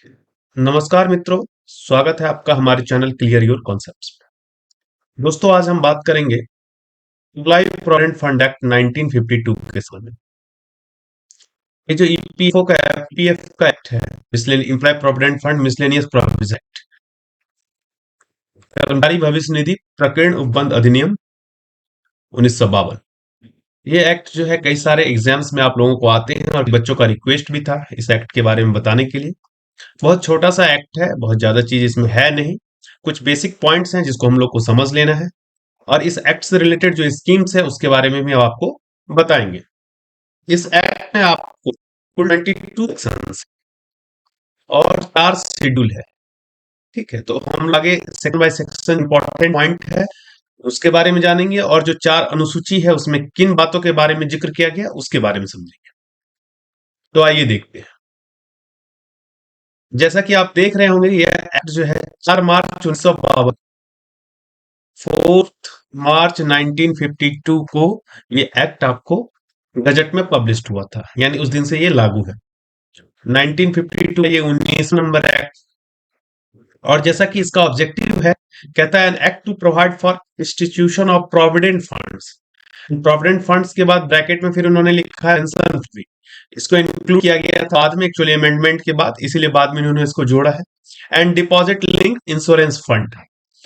नमस्कार मित्रों, स्वागत है आपका हमारे चैनल क्लियर योर कॉन्सेप्ट्स में। दोस्तों, आज हम बात करेंगे एम्प्लॉय प्रोविडेंट फंड एक्ट 1952 के संबंध में। ये जो ईपीएफओ का पीएफ का एक्ट है, employ provident fund miscellaneous provision act, कर्मचारी भविष्य निधि प्रकीर्ण उपबंध अधिनियम 1952। ये एक्ट जो है कई सारे एग्जाम्स में आप लोगों को आते हैं और बच्चों का रिक्वेस्ट भी था इस एक्ट के बारे में बताने के लिए। बहुत छोटा सा एक्ट है, बहुत ज्यादा चीज इसमें है नहीं। कुछ बेसिक पॉइंट्स हैं जिसको हम लोग को समझ लेना है और इस एक्ट से रिलेटेड जो स्कीम्स है उसके बारे में भी हम आपको बताएंगे। इस एक्ट में आपको कुल 92 सेक्शंस और 4 शेड्यूल है। ठीक है, तो हम आगे section by section important point है उसके बारे में जानेंगे और जो 4 अनुसूची है उसमें किन बातों के बारे में जिक्र किया गया उसके बारे में समझेंगे। तो आइए देखते हैं। जैसा कि आप देख रहे होंगे, यह एक्ट जो है 4 मार्च 1952, 4 मार्च 1952 को ये एक्ट आपको गजट में पब्लिश हुआ था, यानी उस दिन से ये लागू है। 1952 ये 19 नंबर एक्ट। और जैसा कि इसका ऑब्जेक्टिव है, कहता है an act to provide for institution of provident funds. Provident funds के बाद ब्रैकेट में फिर उन्होंने लिखा है पेंशन फंड। इसको इंक्लूड किया गया था बाद में, एक्चुअली अमेंडमेंट के बाद, इसीलिए बाद में उन्होंने इसको जोड़ा है। And deposit link insurance fund,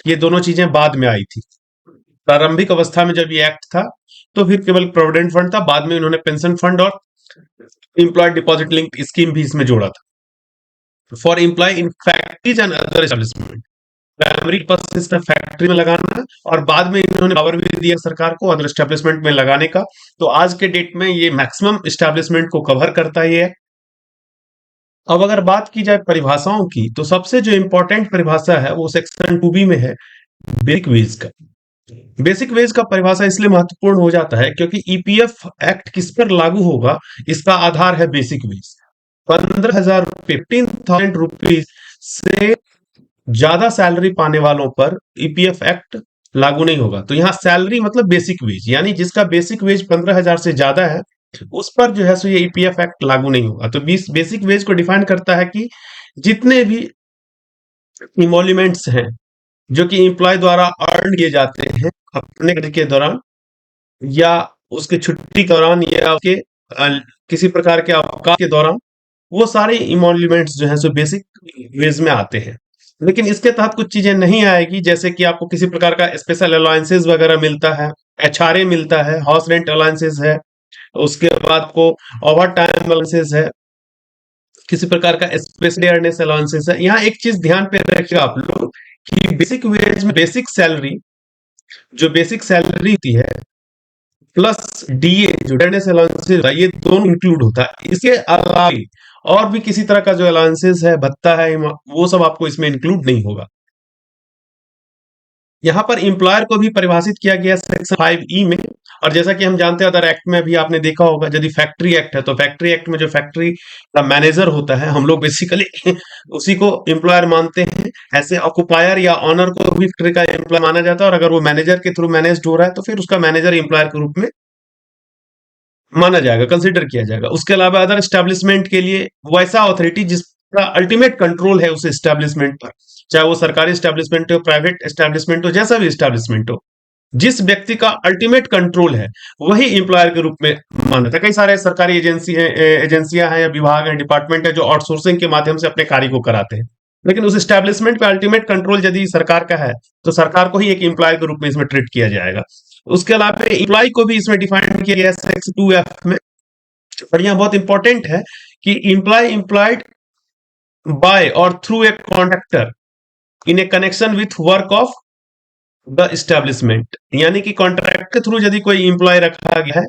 ये दोनों चीजें बाद में आई थी। प्रारंभिक अवस्था में जब ये एक्ट था तो फिर केवल प्रोविडेंट फंड था, बाद में उन्होंने पेंशन फंड और एम्प्लॉय डिपॉजिट लिंक स्कीम भी इसमें जोड़ा था। For employ in factories and other establishment, primary purpose में फैक्ट्री में लगाना और बाद में इन्होंने पावर भी दिया सरकार को अदर एस्टेब्लिशमेंट में लगाने का। तो आज के डेट में ये मैक्सिमम एस्टेब्लिशमेंट को कवर करता है ये। अब अगर बात की जाए परिभाषाओं की, तो सबसे जो इंपॉर्टेंट परिभाषा है वो सेक्शन 2B में है, बेसिक वेज का। बेसिक वेज का परिभाषा इसलिए महत्वपूर्ण हो जाता है क्योंकि ईपीएफ एक्ट किस पर लागू होगा, इसका आधार है बेसिक वेज। 15,000 रुपये, 15,000 रुपीज से ज्यादा सैलरी पाने वालों पर ईपीएफ एक्ट लागू नहीं होगा। तो यहाँ सैलरी मतलब बेसिक वेज, यानी जिसका बेसिक वेज 15,000 से ज्यादा है उस पर जो है सो ये ईपीएफ एक्ट लागू नहीं होगा। तो बेसिक वेज को डिफाइन करता है कि जितने भी इमोल्यूमेंट्स हैं जो कि एम्प्लॉय द्वारा अर्न किए जाते हैं अपने कार्य के दौरान या उसके छुट्टी के दौरान या उसके किसी प्रकार के अवकाश के दौरान, वो सारे इमोल्यूमेंट्स जो है सो बेसिक वेज में आते हैं। लेकिन इसके तहत कुछ चीजें नहीं आएगी, जैसे कि आपको किसी प्रकार का स्पेशल अलाउंसेस वगैरह मिलता है, एचआरए मिलता है, हाउस रेंट अलाउंसेस है, उसके बाद को ओवर टाइम अलाउंसेस है, किसी प्रकार का स्पेशल अर्नेस अलाउंसेस है। यहाँ एक चीज ध्यान पे रखिएगा आप लोग कि बेसिक वेज में बेसिक सैलरी, जो बेसिक सैलरी होती है प्लस डीए जो अर्नेस अलाउंसेस, ये दोनों इंक्लूड होता है। इसके अलावा और भी किसी तरह का जो अलाउंसेस है, भत्ता है, वो सब आपको इसमें इंक्लूड नहीं होगा। यहाँ पर एम्प्लॉयर को भी परिभाषित किया गया सेक्शन 5E में। और जैसा कि हम जानते हैं अदर एक्ट में भी आपने देखा होगा, यदि फैक्ट्री एक्ट है तो फैक्ट्री एक्ट में जो फैक्ट्री का मैनेजर होता है, हम लोग बेसिकली उसी को एम्प्लॉयर मानते हैं। ऐसे ऑक्युपायर या ऑनर को भी फैक्ट्री का एम्प्लॉय माना जाता है, और अगर वो मैनेजर के थ्रू मैनेज्ड हो रहा है तो फिर उसका मैनेजर एम्प्लॉयर के रूप में माना जाएगा, कंसिडर किया जाएगा। उसके अलावा अदर एस्टेब्लिशमेंट के लिए वैसा अथॉरिटी जिसका अल्टीमेट कंट्रोल है उस एस्टेब्लिशमेंट पर, चाहे वो सरकारी एस्टेब्लिशमेंट हो, प्राइवेट एस्टेब्लिशमेंट हो, जैसा भी एस्टेब्लिशमेंट हो, जिस व्यक्ति का अल्टीमेट कंट्रोल है वही एम्प्लॉयर के रूप में माना जाता है। कई सारे सरकारी एजेंसियां हैं या विभाग हैं, डिपार्टमेंट है जो आउटसोर्सिंग के माध्यम से अपने कार्य को कराते हैं, लेकिन उस एस्टेब्लिशमेंट पे अल्टीमेट कंट्रोल यदि सरकार का है तो सरकार को ही एक एम्प्लॉय के रूप में इसमें ट्रीट किया जाएगा। उसके अलावा एम्प्लॉय को भी इसमें डिफाइन किया गया है सेक्शन 2F में। और यहाँ बहुत इंपॉर्टेंट है कि एम्प्लॉय एम्प्लॉयड बाय और through a contractor in A connection with work of the establishment, यानी कि कॉन्ट्रैक्ट के थ्रू यदि कोई एम्प्लॉय रखा गया है,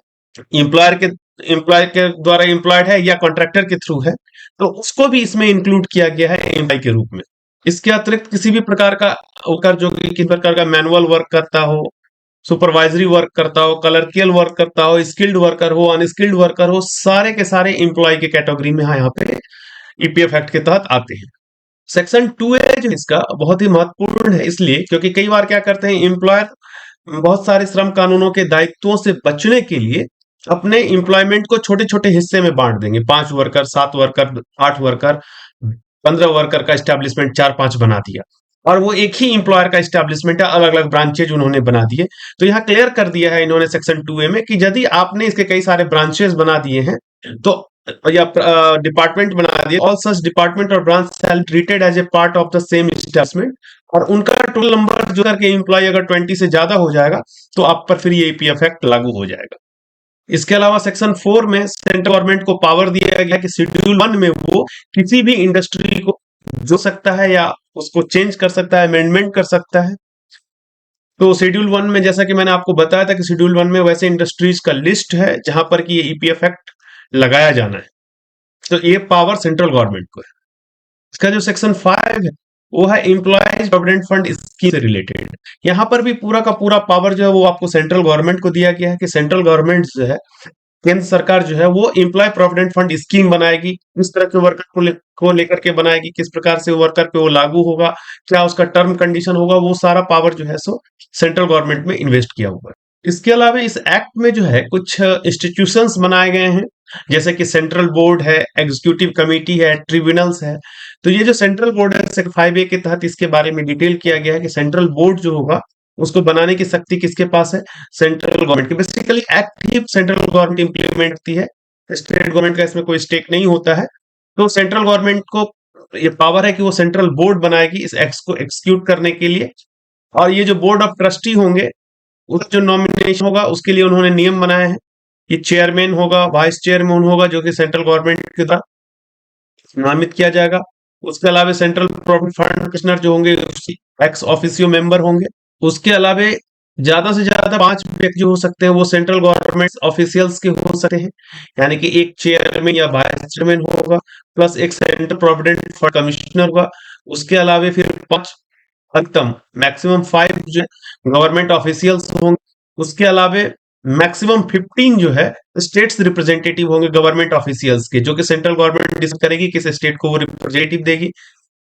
एम्प्लॉयर के एम्प्लॉय के द्वारा एम्प्लॉयड है या कॉन्ट्रैक्टर के थ्रू है, तो उसको भी इसमें इंक्लूड किया गया है एम्प्लॉय के रूप में। इसके अतिरिक्त किसी भी प्रकार का वर्कर जो कि किसी प्रकार का मैनुअल वर्क करता हो, सुपरवाइजरी वर्क करता हो, क्लर्कियल वर्क करता हो, स्किल्ड वर्कर हो, अनस्किल्ड वर्कर हो, सारे के सारे एम्प्लॉय के कैटेगरी में यहाँ पे ईपीएफ एक्ट के तहत आते हैं। सेक्शन 2A जो इसका बहुत ही महत्वपूर्ण है, इसलिए क्योंकि कई बार क्या करते हैं एम्प्लॉयर बहुत सारे श्रम कानूनों के दायित्वों से बचने के लिए अपने एम्प्लॉयमेंट को छोटे छोटे हिस्से में बांट देंगे, 5 वर्कर, 7 वर्कर, 8 वर्कर, 15 वर्कर का एस्टेब्लिशमेंट 4-5 बना दिया, और वो एक ही एम्प्लॉयर का एस्टेब्लिशमेंट है, अलग अलग ब्रांचेज उन्होंने बना दिए। तो यहाँ क्लियर कर दिया है इन्होंने सेक्शन 2A में कि यदि आपने इसके कई सारे ब्रांचेस बना दिए हैं, तो या डिपार्टमेंट बना दिए, ऑल सच डिपार्टमेंट और branch shall treated as a part of the same establishment, और उनका टोटल नंबर जो करके एम्प्लॉय अगर 20 से ज्यादा हो जाएगा तो आप पर फिर ये ईपीएफ एक्ट लागू हो जाएगा। इसके अलावा सेक्शन 4 में सेंट्रल गवर्नमेंट को पावर दिया गया कि शेड्यूल 1 में वो किसी भी इंडस्ट्री को जोड़ सकता है या उसको चेंज कर सकता है, अमेंडमेंट कर सकता है। तो शेड्यूल 1 में जैसा कि मैंने आपको बताया था कि शेड्यूल 1 में वैसे इंडस्ट्रीज का लिस्ट है जहां पर कि ये ईपीएफ एक्ट लगाया जाना है। तो ये पावर सेंट्रल गवर्नमेंट को है। इसका जो सेक्शन 5 है वो है एम्प्लॉयज प्रोविडेंट फंड स्कीम से रिलेटेड। यहाँ पर भी पूरा का पूरा पावर जो है वो आपको सेंट्रल गवर्नमेंट को दिया गया है कि सेंट्रल गवर्नमेंट जो है, केंद्र सरकार जो है वो एम्प्लॉय प्रोविडेंट फंड स्कीम बनाएगी, किस तरह के वर्कर को लेकर के बनाएगी, किस प्रकार से वर्कर पे वो लागू होगा, क्या उसका टर्म कंडीशन होगा, वो सारा पावर जो है सो सेंट्रल गवर्नमेंट में इन्वेस्ट किया हुआ है। इसके अलावा इस एक्ट में जो है कुछ इंस्टीट्यूशंस बनाए गए हैं, जैसे कि सेंट्रल बोर्ड है, एग्जीक्यूटिव कमेटी है, ट्रिब्यूनल्स है। तो ये जो सेंट्रल बोर्ड है सेक्शन 5A के तहत इसके बारे में डिटेल किया गया है कि सेंट्रल बोर्ड जो होगा उसको बनाने की शक्ति किसके पास है, सेंट्रल गवर्नमेंट की। बेसिकली एक्ट ही सेंट्रल गवर्नमेंट इंप्लीमेंट करती है, स्टेट गवर्नमेंट का इसमें कोई स्टेक नहीं होता है। तो सेंट्रल गवर्नमेंट को ये पावर है कि वो सेंट्रल बोर्ड बनाएगी इस एक्ट को एक्सिक्यूट करने के लिए। और ये जो बोर्ड ऑफ ट्रस्टी होंगे उसका जो नॉमिनेशन होगा उसके लिए उन्होंने नियम बनाए हैं कि चेयरमैन होगा, वाइस चेयरमैन होगा जो कि सेंट्रल गवर्नमेंट के द्वारा नामित किया जाएगा। उसके अलावा सेंट्रल प्रोविडेंट फंड कमिश्नर जो होंगे एक्स ऑफिशियो मेंबर होंगे। उसके अलावा ज्यादा से ज्यादा 5 व्यक्ति जो हो सकते हैं वो सेंट्रल गवर्नमेंट ऑफिशियल्स के हो सकते हैं, यानी कि एक चेयरमैन या वाइस चेयरमैन होगा, प्लस एक सेंट्रल प्रोविडेंट फंड कमिश्नर होगा। उसके अलावा फिर 5 अधिकतम मैक्सिमम 5 जो गवर्नमेंट ऑफिशियल्स होंगे। उसके अलावा मैक्सिमम 15 जो है स्टेट्स रिप्रेजेंटेटिव होंगे गवर्नमेंट ऑफिशियल्स के, जो कि सेंट्रल गवर्नमेंट डिसाइड करेगी किस स्टेट को वो रिप्रेजेंटेटिव देगी।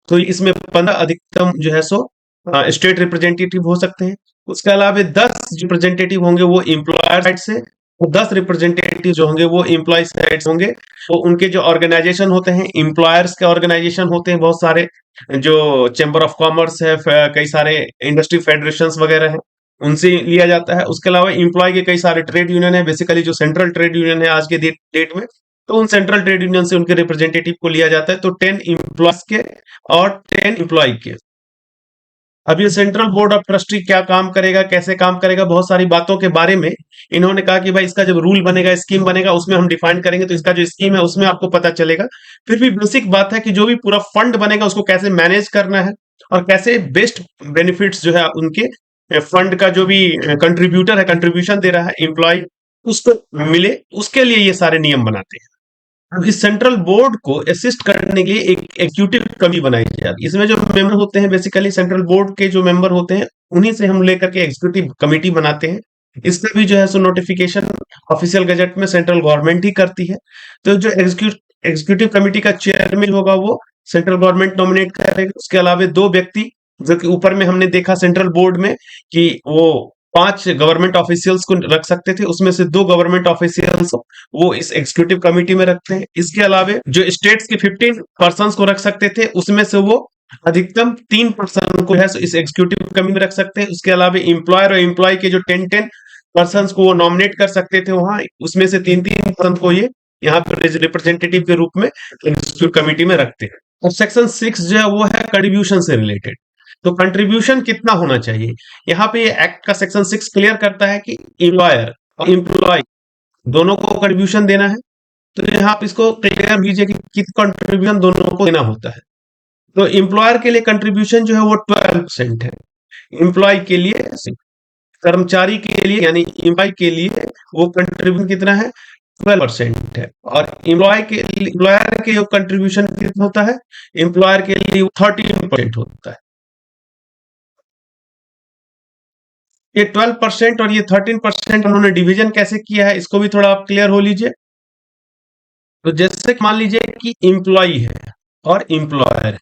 तो इसमें 15 अधिकतम जो है सो स्टेट रिप्रेजेंटेटिव हो सकते हैं। उसके अलावा 10 रिप्रेजेंटेटिव होंगे वो एम्प्लॉयर साइड से, और 10 रिप्रेजेंटेटिव जो होंगे वो एम्प्लॉय साइड से होंगे। तो उनके जो ऑर्गेनाइजेशन होते हैं, एम्प्लॉयर्स के ऑर्गेनाइजेशन होते हैं बहुत सारे, जो चैम्बर ऑफ कॉमर्स है, कई सारे इंडस्ट्री फेडरेशन वगैरह हैं, उनसे लिया जाता है। उसके अलावा एम्प्लॉय के कई सारे ट्रेड यूनियन है, बेसिकली जो सेंट्रल ट्रेड यूनियन है आज के डेट में, तो उन सेंट्रल ट्रेड यूनियन से उनके रिप्रेजेंटेटिव को लिया जाता है। तो 10 एम्प्लॉयज के और 10 एम्प्लॉय के। अब ये सेंट्रल बोर्ड ऑफ ट्रस्टी क्या काम करेगा, कैसे काम करेगा, बहुत सारी बातों के बारे में इन्होंने कहा कि भाई इसका जब रूल बनेगा, स्कीम बनेगा, उसमें हम डिफाइन करेंगे, तो इसका जो स्कीम है उसमें आपको पता चलेगा। फिर भी बेसिक बात है कि जो भी पूरा फंड बनेगा उसको कैसे मैनेज करना है और कैसे बेस्ट बेनिफिट्स जो है उनके फंड का जो भी कंट्रीब्यूटर है, कंट्रीब्यूशन दे रहा है एम्प्लॉय, उसको मिले, उसके लिए ये सारे नियम बनाते हैं। अब इस सेंट्रल बोर्ड को असिस्ट करने के लिए एक एग्जीक्यूटिव कमिटी बनाई जाती है। इसमें जो मेंबर होते हैं, बेसिकली सेंट्रल बोर्ड के जो मेंबर होते हैं उन्हीं से हम लेकर के एग्जीक्यूटिव कमेटी बनाते हैं। इसका भी जो है सो नोटिफिकेशन ऑफिशियल गजट में सेंट्रल गवर्नमेंट ही करती है। तो जो एग्जीक्यूटिव कमेटी का चेयरमैन होगा वो सेंट्रल गवर्नमेंट नॉमिनेट करेगा। उसके अलावा 2 व्यक्ति, जो कि ऊपर में हमने देखा सेंट्रल बोर्ड में कि वो 5 गवर्नमेंट ऑफिशियल्स को रख सकते थे, उसमें से 2 गवर्नमेंट ऑफिशियल्स वो इस एग्जीक्यूटिव कमेटी में रखते हैं। इसके अलावा जो स्टेट्स के 15 पर्सन को रख सकते थे, उसमें से वो अधिकतम 3 पर्सन को है इस एग्जीक्यूटिव कमेटी में रख सकते हैं। उसके अलावा एम्प्लॉयर और एम्प्लॉय के जो 10 पर्सन को वो नॉमिनेट कर सकते थे वहां, उसमें से 3 पर्सन को ये यहाँ पर रिप्रेजेंटेटिव के रूप में एग्जीक्यूटिव कमेटी में रखते हैं। और सेक्शन 6 जो है वो है कंट्रीब्यूशन से रिलेटेड। तो कंट्रीब्यूशन कितना होना चाहिए, यहाँ पे एक्ट का सेक्शन 6 क्लियर करता है कि एम्प्लॉयर और एम्प्लॉय दोनों को कंट्रीब्यूशन देना है। तो यहाँ आप इसको क्लियर कीजिए कि कितना कंट्रीब्यूशन दोनों को देना होता है। तो एम्प्लॉयर के लिए कंट्रीब्यूशन जो है वो 12% है, एम्प्लॉय के लिए, कर्मचारी के लिए यानी एम्प्लॉय के लिए वो कंट्रीब्यूशन कितना है, 12% है। और एम्प्लॉयर के कंट्रीब्यूशन कितना होता है, एम्प्लॉयर के लिए 13% होता है। ये 12% और ये 13% उन्होंने डिवीजन कैसे किया है, इसको भी थोड़ा आप क्लियर हो लीजिए। तो जैसे कि मान लीजिए कि एम्प्लॉय है और एम्प्लॉयर है,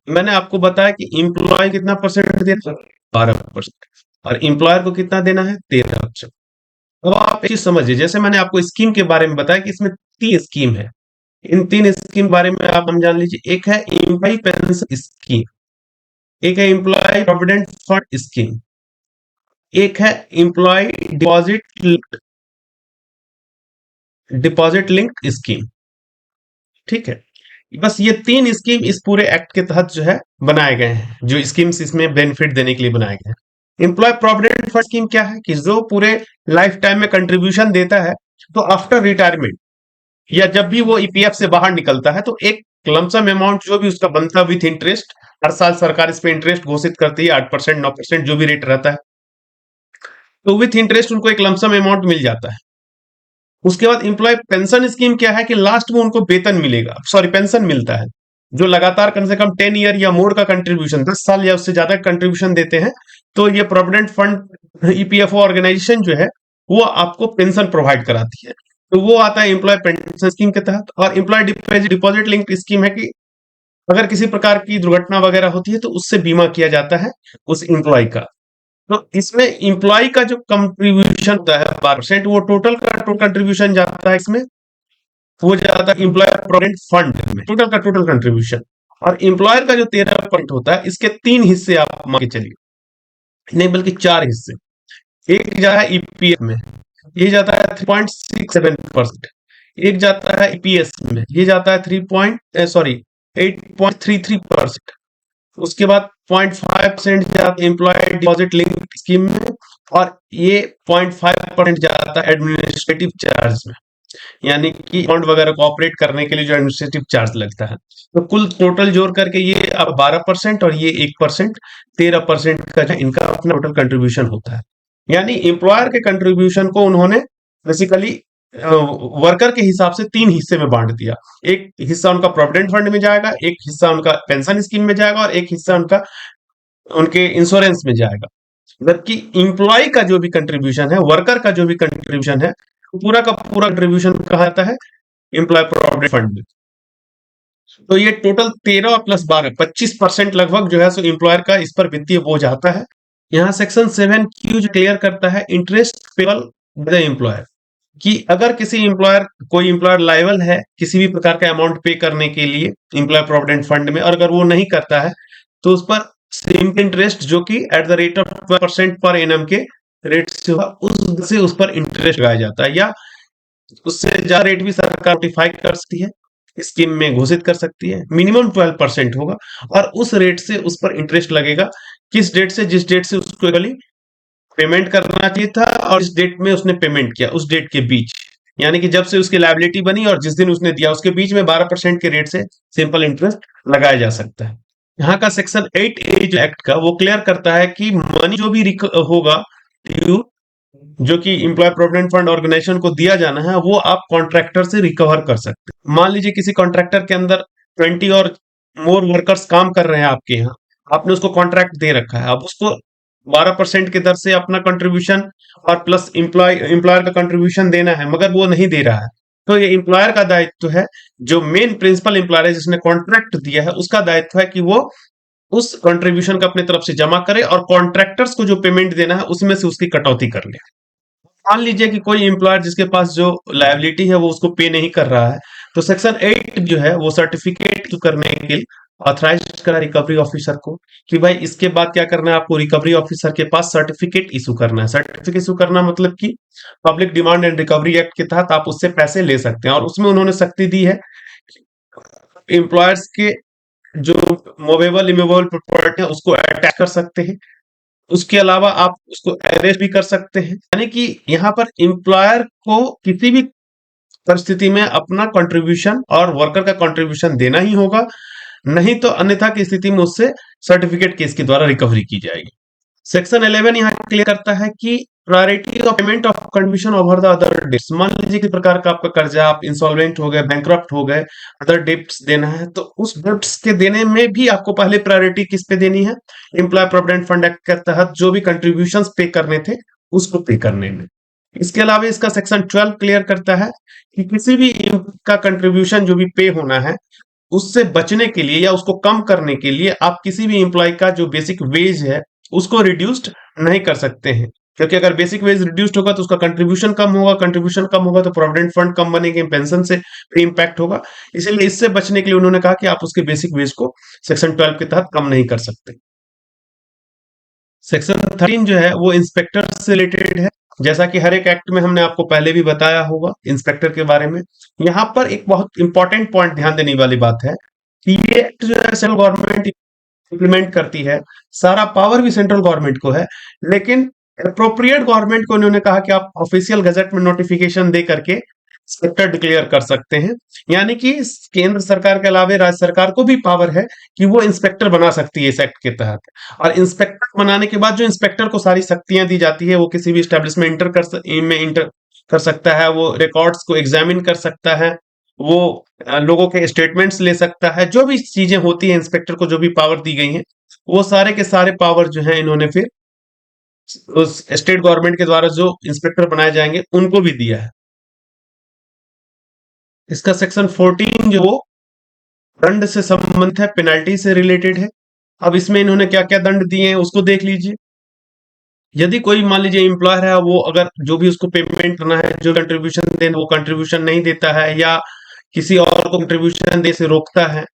मैंने आपको बताया कि एम्प्लॉय कितना परसेंट देना, 12%, और एम्प्लॉयर को कितना देना है, 13%। अब आप एक चीज समझिए, जैसे मैंने आपको स्कीम के बारे में बताया कि इसमें 3 स्कीम है, इन तीन स्कीम बारे में आप हम जान लीजिए। एक है एम्प्लॉय पेंशन स्कीम, एक है एम्प्लॉय प्रोविडेंट फंड स्कीम, एक है एम्प्लॉय डिपॉजिट लिंक्ड स्कीम। ठीक है, बस ये तीन स्कीम इस पूरे एक्ट के तहत जो है बनाए गए हैं, जो स्कीम्स इसमें बेनिफिट देने के लिए बनाए गए हैं। एम्प्लॉय प्रोविडेंट फंड स्कीम क्या है कि जो पूरे लाइफ टाइम में कंट्रीब्यूशन देता है, तो आफ्टर रिटायरमेंट या जब भी वो ईपीएफ से बाहर निकलता है, तो एक लमसम अमाउंट जो भी उसका बनता है विथ इंटरेस्ट, हर साल सरकार इस पे इंटरेस्ट घोषित करती है, 8% 9% जो भी रेट रहता है, तो विथ इंटरेस्ट उनको एक लमसम अमाउंट मिल जाता है। उसके बाद एम्प्लॉय पेंशन स्कीम क्या है कि लास्ट में उनको वेतन मिलेगा, सॉरी पेंशन मिलता है, जो लगातार कम से कम 10 ईयर या मोर का कंट्रीब्यूशन, 10 साल या उससे ज्यादा कंट्रीब्यूशन देते हैं, तो ये प्रोविडेंट फंड ईपीएफओ ऑर्गेनाइजेशन जो है वो आपको पेंशन प्रोवाइड कराती है। तो वो आता है एम्प्लॉय पेंशन स्कीम के तहत। और एम्प्लॉय डिपॉजिट लिंक स्कीम है कि अगर किसी प्रकार की दुर्घटना वगैरह होती है, तो उससे बीमा किया जाता है उस एम्प्लॉय का। तो इसमें एम्प्लॉय का जो कंट्रीब्यूशन होता है 12%, वो टोटल का टोटल कंट्रीब्यूशन जाता है इसमें, वो जाता है एम्प्लॉयर प्रोविडेंट फंड में, टोटल का टोटल कंट्रीब्यूशन। और एम्प्लॉयर का जो 13% होता है, इसके तीन हिस्से आप मान के चलिए, नहीं बल्कि चार हिस्से। एक जाता है ईपीएफ में, ये जाता है 3.67%। एक जाता है ईपीएस में, ये जाता है 8.33%। उसके बाद 0.5% जाता है एम्प्लॉय डिपॉजिट लिंक स्कीम में, और ये 0.5% जाता है एडमिनिस्ट्रेटिव चार्ज में, यानी कि अकाउंट वगैरह को ऑपरेट करने के लिए जो एडमिनिस्ट्रेटिव चार्ज लगता है। तो कुल टोटल जोड़ करके ये अब 12% और ये 1%, 13% का जो इनका अपना टोटल कंट्रीब्यूशन होता है। यानी एम्प्लॉयर के कंट्रीब्यूशन को उन्होंने बेसिकली वर्कर के हिसाब से तीन हिस्से में बांट दिया। एक हिस्सा उनका प्रोविडेंट फंड में जाएगा, एक हिस्सा उनका पेंशन स्कीम में जाएगा, और एक हिस्सा उनका उनके इंश्योरेंस में जाएगा। जबकि इंप्लॉय का जो भी कंट्रीब्यूशन है, वर्कर का जो भी कंट्रीब्यूशन है, पूरा का पूरा कंट्रीब्यूशन कहा जाता है एम्प्लॉय प्रोविडेंट फंड में। तो ये टोटल 13 + 12 25% लगभग जो है सो एम्प्लॉयर का इस पर वित्तीय बोझ आता है। यहाँ सेक्शन 7Q जो क्लियर करता है interest payable by the employer, कि अगर किसी एम्प्लॉयर कोई एम्प्लॉयर लायबल है किसी भी प्रकार का अमाउंट पे करने के लिए एम्प्लॉय प्रोविडेंट फंड में, और अगर वो नहीं करता है, तो उस पर सिंपल इंटरेस्ट जो कि at the rate of 12% per annum के रेट से होगा, उस पर इंटरेस्ट लगाया जाता है, या उससे ज्यादा रेट भी सरकार नोटिफाई कर सकती है, स्कीम में घोषित कर सकती है। मिनिमम 12% होगा, और उस रेट से उस पर इंटरेस्ट लगेगा, किस डेट से, जिस डेट से उसको पेमेंट करना चाहिए था और जिस डेट में उसने पेमेंट किया उस डेट के बीच, यानी कि जब से उसकी लायबिलिटी बनी और जिस दिन उसने दिया उसके बीच में 12% के रेट से सिंपल इंटरेस्ट लगाया जा सकता है। यहाँ का सेक्शन 8A जो एक्ट का वो क्लियर करता है कि मनी जो भी होगा ड्यू, जो कि एम्प्लॉय प्रोविडेंट फंड ऑर्गेनाइजेशन को दिया जाना है, वो आप कॉन्ट्रैक्टर से रिकवर कर सकते हैं। मान लीजिए किसी कॉन्ट्रैक्टर के अंदर 20 और मोर वर्कर्स काम कर रहे हैं आपके यहाँ, आपने उसको कॉन्ट्रैक्ट दे रखा है, अब उसको 12% की दर से अपना कंट्रीब्यूशन और प्लस एम्प्लॉयर का कंट्रीब्यूशन देना है, मगर वो नहीं दे रहा है, तो ये एम्प्लॉयर का दायित्व है, जो मेन प्रिंसिपल एम्प्लॉयर है जिसने कॉन्ट्रैक्ट दिया है, उसका दायित्व है कि वो उस कंट्रीब्यूशन को अपने तरफ से जमा करे और कॉन्ट्रैक्टर्स को जो पेमेंट देना है उसमें से उसकी कटौती कर ले। मान लीजिए कि कोई एम्प्लॉयर जिसके पास जो लायबिलिटी है वो उसको पे नहीं कर रहा है, तो सेक्शन 8 जो है वो सर्टिफिकेट इशू करने के लिए ऑथराइज करा रिकवरी ऑफिसर को, कि भाई इसके बाद क्या करना है, आपको रिकवरी ऑफिसर के पास सर्टिफिकेट इशू करना है। सर्टिफिकेट इशू करना मतलब कि public demand and recovery act के तहत आप उससे पैसे ले सकते हैं, और उसमें उन्होंने सख्ती दी है एम्प्लॉयर्स के जो मूवेबल इमूवेबल प्रॉपर्टी है उसको अटैच कर सकते हैं, उसके अलावा आप उसको अरेस्ट भी कर सकते हैं। यानी कि यहाँ पर एम्प्लॉयर को किसी भी परिस्थिति में अपना कंट्रीब्यूशन और वर्कर का कंट्रीब्यूशन देना ही होगा, नहीं तो अन्यथा की स्थिति में उससे सर्टिफिकेट केस के द्वारा रिकवरी की जाएगी। सेक्शन 11 यहाँ क्लियर करता है कि priority of payment of contribution over the other debts. मान लीजिए किस प्रकार का आपका कर्जा, आप इंसॉल्वेंट हो गए, बैंकरप्ट हो गए, अदर डेट्स देना है, तो उस डेट्स के देने में भी आपको पहले प्रायोरिटी किस पे देनी है, एम्प्लॉय प्रोविडेंट फंड एक्ट के तहत जो भी कंट्रीब्यूशन पे करने थे उसको पे करने में। इसके अलावा इसका सेक्शन 12 क्लियर करता है कि किसी भी का कंट्रीब्यूशन जो भी पे होना है, उससे बचने के लिए या उसको कम करने के लिए आप किसी भी एम्प्लॉय का जो बेसिक वेज है उसको रिड्यूस्ड नहीं कर सकते हैं। क्योंकि अगर बेसिक वेज रिड्यूस्ड होगा तो उसका कंट्रीब्यूशन कम होगा, कंट्रीब्यूशन कम होगा तो प्रोविडेंट फंड कम बनेंगे, पेंशन से भी इम्पैक्ट होगा। इसीलिए इससे बचने के लिए उन्होंने कहा कि आप उसके बेसिक वेज को सेक्शन 12 के तहत कम नहीं कर सकते। सेक्शन 13 जो है वो इंस्पेक्टर से रिलेटेड है। जैसा कि हर एक एक्ट में हमने आपको पहले भी बताया होगा इंस्पेक्टर के बारे में। यहाँ पर एक बहुत इंपॉर्टेंट पॉइंट ध्यान देने वाली बात है कि ये एक्ट जो है सेंट्रल गवर्नमेंट इम्प्लीमेंट करती है, सारा पावर भी सेंट्रल गवर्नमेंट को है, लेकिन अप्रोप्रिएट गवर्नमेंट को इन्होंने कहा कि आप ऑफिशियल गजट में नोटिफिकेशन दे करके सेक्टर डिक्लेयर कर सकते हैं। यानी कि केंद्र सरकार के अलावा राज्य सरकार को भी पावर है कि वो इंस्पेक्टर बना सकती है इस एक्ट के तहत। और इंस्पेक्टर बनाने के बाद जो इंस्पेक्टर को सारी शक्तियां दी जाती है, वो किसी भी स्टैब्लिशमेंट इंटर कर सकता है, वो रिकॉर्ड्स को एग्जामिन कर सकता है, वो लोगों के स्टेटमेंट्स ले सकता है, जो भी चीजें होती है इंस्पेक्टर को जो भी पावर दी गई हैं, वो सारे के सारे पावर जो है इन्होंने फिर उस स्टेट गवर्नमेंट के द्वारा जो इंस्पेक्टर बनाए जाएंगे उनको भी दिया है। इसका सेक्शन 14 जो वो दंड से संबंधित है, पेनल्टी से रिलेटेड है। अब इसमें इन्होंने क्या क्या दंड दिए हैं उसको देख लीजिए। यदि कोई मान लीजिए एम्प्लॉयर है, वो अगर जो भी उसको पेमेंट करना है, जो कंट्रीब्यूशन देना, वो कंट्रीब्यूशन नहीं देता है, या किसी और को कंट्रीब्यूशन दे से रोकता है,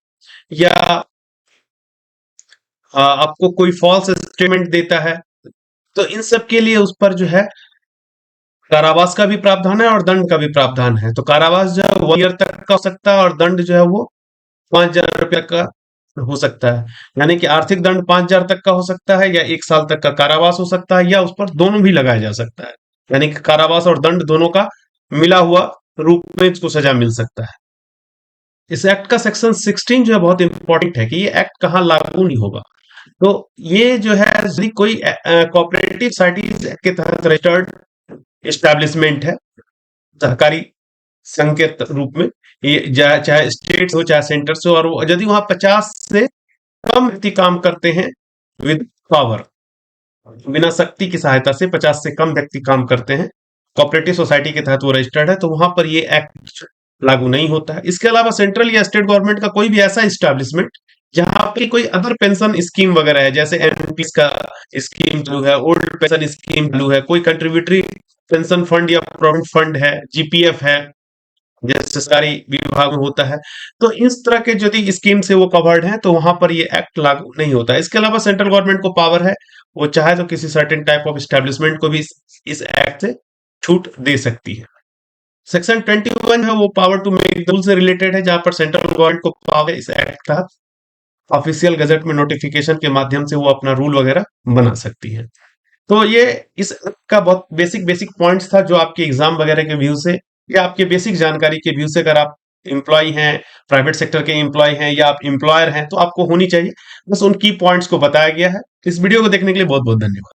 या आपको कोई फॉल्स स्टेटमेंट देता है, तो इन सब के लिए उस पर जो है कारावास का भी प्रावधान है और दंड का भी प्रावधान है। तो कारावास जो है 1 ईयर तक का हो सकता है और दंड जो है वो 5,000 रुपया का हो सकता है। यानी कि आर्थिक दंड 5,000 तक का हो सकता है, या 1 साल तक का कारावास हो सकता है, या उस पर दोनों भी लगाया जा सकता है। यानी कि कारावास और दंड दोनों का मिला हुआ रूप में इसको सजा मिल सकता है। इस एक्ट का सेक्शन 16 जो है बहुत इंपॉर्टेंट है कि ये एक्ट कहाँ लागू नहीं होगा। तो ये जो है यदि कोई कोऑपरेटिव सोसाइटीज के तहत रजिस्टर्ड एस्टैब्लिशमेंट है, सहकारी संघ के रूप में, ये चाहे स्टेट हो चाहे सेंटर से, और यदि वहां 50 से कम व्यक्ति काम करते हैं विद पावर, बिना शक्ति की सहायता से 50 से कम व्यक्ति काम करते हैं, कोऑपरेटिव सोसाइटी के तहत वो रजिस्टर्ड है, तो वहां पर ये एक्ट लागू नहीं होता है। इसके अलावा सेंट्रल या स्टेट गवर्नमेंट का कोई भी ऐसा इस्टेब्लिशमेंट जहां पे कोई अदर पेंशन स्कीम वगैरह है, जैसे एनपीएस का स्कीम चालू है, ओल्ड पेंशन स्कीम चालू है, कोई कंट्रीब्यूटरी पेंशन फंड या प्रोविडेंट फंड है, जीपीएफ है, जैसे सरकारी विभाग में होता है, तो इस तरह के यदि स्कीम से वो कवर्ड है तो वहां पर ये एक्ट लागू नहीं होता है। इसके अलावा सेंट्रल गवर्नमेंट को पावर है, वो चाहे तो किसी सर्टेन टाइप ऑफ एस्टेब्लिशमेंट को भी इस एक्ट से छूट दे सकती है। सेक्शन 21 है वो पावर टू मेक रूल से रिलेटेड है, जहां पर सेंट्रल गवर्नमेंट को पावर इस एक्ट के तहत ऑफिशियल गजट में नोटिफिकेशन के माध्यम से वो अपना रूल वगैरह बना सकती है। तो ये इस एक्ट का बहुत बेसिक बेसिक पॉइंट्स था जो आपके एग्जाम वगैरह के व्यू से या आपके बेसिक जानकारी के व्यू से, अगर आप एम्प्लॉय हैं, प्राइवेट सेक्टर के एम्प्लॉय हैं, या आप एम्प्लॉयर हैं, तो आपको होनी चाहिए। बस उन की पॉइंट्स को बताया गया है। इस वीडियो को देखने के लिए बहुत बहुत धन्यवाद।